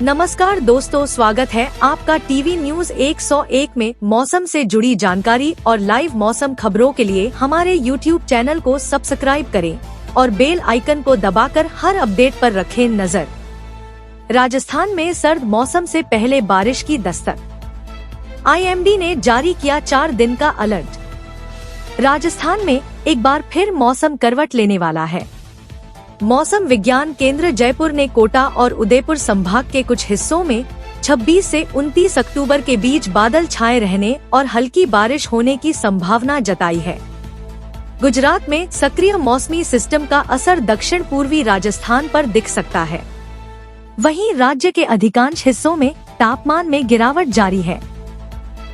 नमस्कार दोस्तों, स्वागत है आपका टीवी न्यूज 101 में। मौसम से जुड़ी जानकारी और लाइव मौसम खबरों के लिए हमारे यूट्यूब चैनल को सब्सक्राइब करें और बेल आइकन को दबाकर हर अपडेट पर रखें नजर। राजस्थान में सर्द मौसम से पहले बारिश की दस्तक। आईएमडी ने जारी किया 4 दिन का अलर्ट। राजस्थान में एक बार फिर मौसम करवट लेने वाला है। मौसम विज्ञान केंद्र जयपुर ने कोटा और उदयपुर संभाग के कुछ हिस्सों में 26 से 29 अक्टूबर के बीच बादल छाए रहने और हल्की बारिश होने की संभावना जताई है। गुजरात में सक्रिय मौसमी सिस्टम का असर दक्षिण पूर्वी राजस्थान पर दिख सकता है। वहीं राज्य के अधिकांश हिस्सों में तापमान में गिरावट जारी है।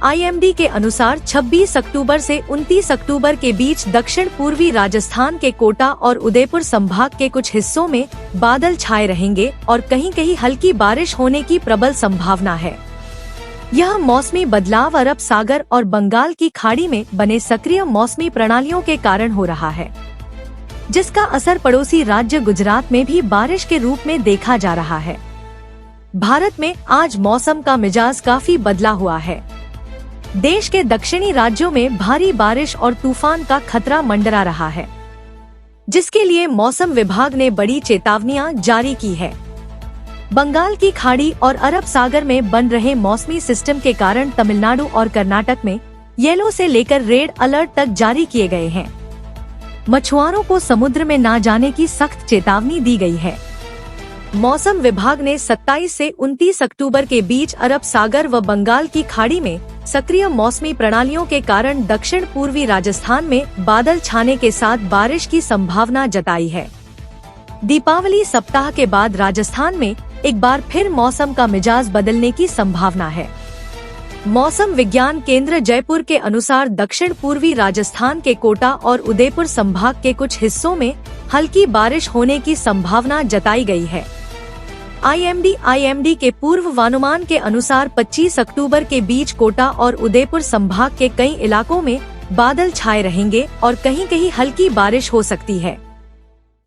आईएमडी के अनुसार 26 अक्टूबर से 29 अक्टूबर के बीच दक्षिण पूर्वी राजस्थान के कोटा और उदयपुर संभाग के कुछ हिस्सों में बादल छाए रहेंगे और कहीं कहीं हल्की बारिश होने की प्रबल संभावना है। यह मौसमी बदलाव अरब सागर और बंगाल की खाड़ी में बने सक्रिय मौसमी प्रणालियों के कारण हो रहा है, जिसका असर पड़ोसी राज्य गुजरात में भी बारिश के रूप में देखा जा रहा है। भारत में आज मौसम का मिजाज काफी बदला हुआ है। देश के दक्षिणी राज्यों में भारी बारिश और तूफान का खतरा मंडरा रहा है, जिसके लिए मौसम विभाग ने बड़ी चेतावनियां जारी की है। बंगाल की खाड़ी और अरब सागर में बन रहे मौसमी सिस्टम के कारण तमिलनाडु और कर्नाटक में येलो से लेकर रेड अलर्ट तक जारी किए गए हैं। मछुआरों को समुद्र में न जाने की सख्त चेतावनी दी गई है। मौसम विभाग ने 27 से 29 अक्टूबर के बीच अरब सागर व बंगाल की खाड़ी में सक्रिय मौसमी प्रणालियों के कारण दक्षिण पूर्वी राजस्थान में बादल छाने के साथ बारिश की संभावना जताई है। दीपावली सप्ताह के बाद राजस्थान में एक बार फिर मौसम का मिजाज बदलने की संभावना है। मौसम विज्ञान केंद्र जयपुर के अनुसार दक्षिण पूर्वी राजस्थान के कोटा और उदयपुर संभाग के कुछ हिस्सों में हल्की बारिश होने की संभावना जताई गई है। आईएमडी के पूर्वानुमान के अनुसार 25 अक्टूबर के बीच कोटा और उदयपुर संभाग के कई इलाकों में बादल छाए रहेंगे और कहीं कहीं हल्की बारिश हो सकती है।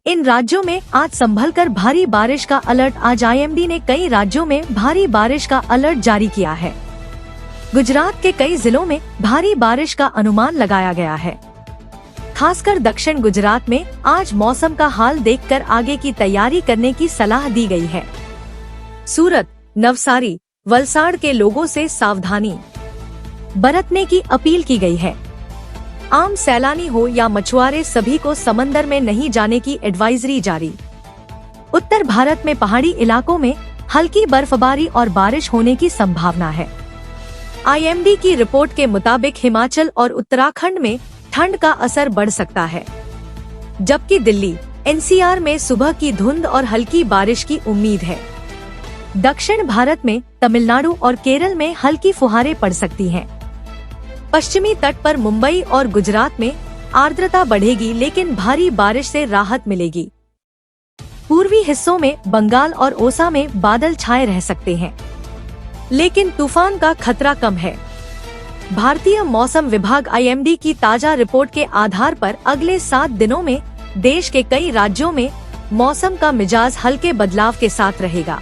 इन राज्यों में आज संभलकर भारी बारिश का अलर्ट। आज आईएमडी ने कई राज्यों में भारी बारिश का अलर्ट जारी किया है। गुजरात के कई जिलों में भारी बारिश का अनुमान लगाया गया है। खासकर दक्षिण गुजरात में आज मौसम का हाल देखकर आगे की तैयारी करने की सलाह दी गई है। सूरत, नवसारी, वलसाड़ के लोगों से सावधानी बरतने की अपील की गई है। आम सैलानी हो या मछुआरे, सभी को समंदर में नहीं जाने की एडवाइजरी जारी। उत्तर भारत में पहाड़ी इलाकों में हल्की बर्फबारी और बारिश होने की संभावना है। आईएमडी की रिपोर्ट के मुताबिक हिमाचल और उत्तराखंड में ठंड का असर बढ़ सकता है, जबकि दिल्ली, एनसीआर में सुबह की धुंध और हल्की बारिश की उम्मीद है। दक्षिण भारत में तमिलनाडु और केरल में हल्की फुहारें पड़ सकती हैं। पश्चिमी तट पर मुंबई और गुजरात में आर्द्रता बढ़ेगी, लेकिन भारी बारिश से राहत मिलेगी। पूर्वी हिस्सों में बंगाल और ओसा में बादल छाए रह सकते हैं, लेकिन तूफान का खतरा कम है। भारतीय मौसम विभाग आईएमडी की ताजा रिपोर्ट के आधार पर अगले 7 दिनों में देश के कई राज्यों में मौसम का मिजाज हल्के बदलाव के साथ रहेगा।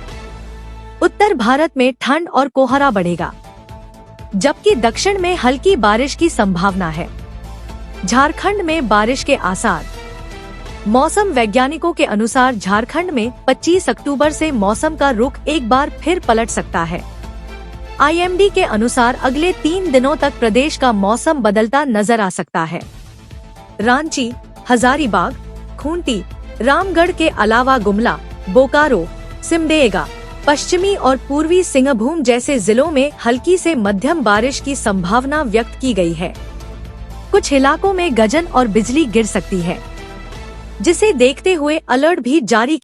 उत्तर भारत में ठंड और कोहरा बढ़ेगा, जबकि दक्षिण में हल्की बारिश की संभावना है। झारखंड में बारिश के आसार। मौसम वैज्ञानिकों के अनुसार झारखंड में 25 अक्टूबर से मौसम का रुख एक बार फिर पलट सकता है। आईएमडी के अनुसार अगले 3 दिनों तक प्रदेश का मौसम बदलता नजर आ सकता है। रांची, हजारीबाग, खूंटी, रामगढ़ के अलावा गुमला, बोकारो, सिमडेगा, पश्चिमी और पूर्वी सिंहभूम जैसे जिलों में हल्की से मध्यम बारिश की संभावना व्यक्त की गई है। कुछ इलाकों में गजन और बिजली गिर सकती है, जिसे देखते हुए अलर्ट भी जारी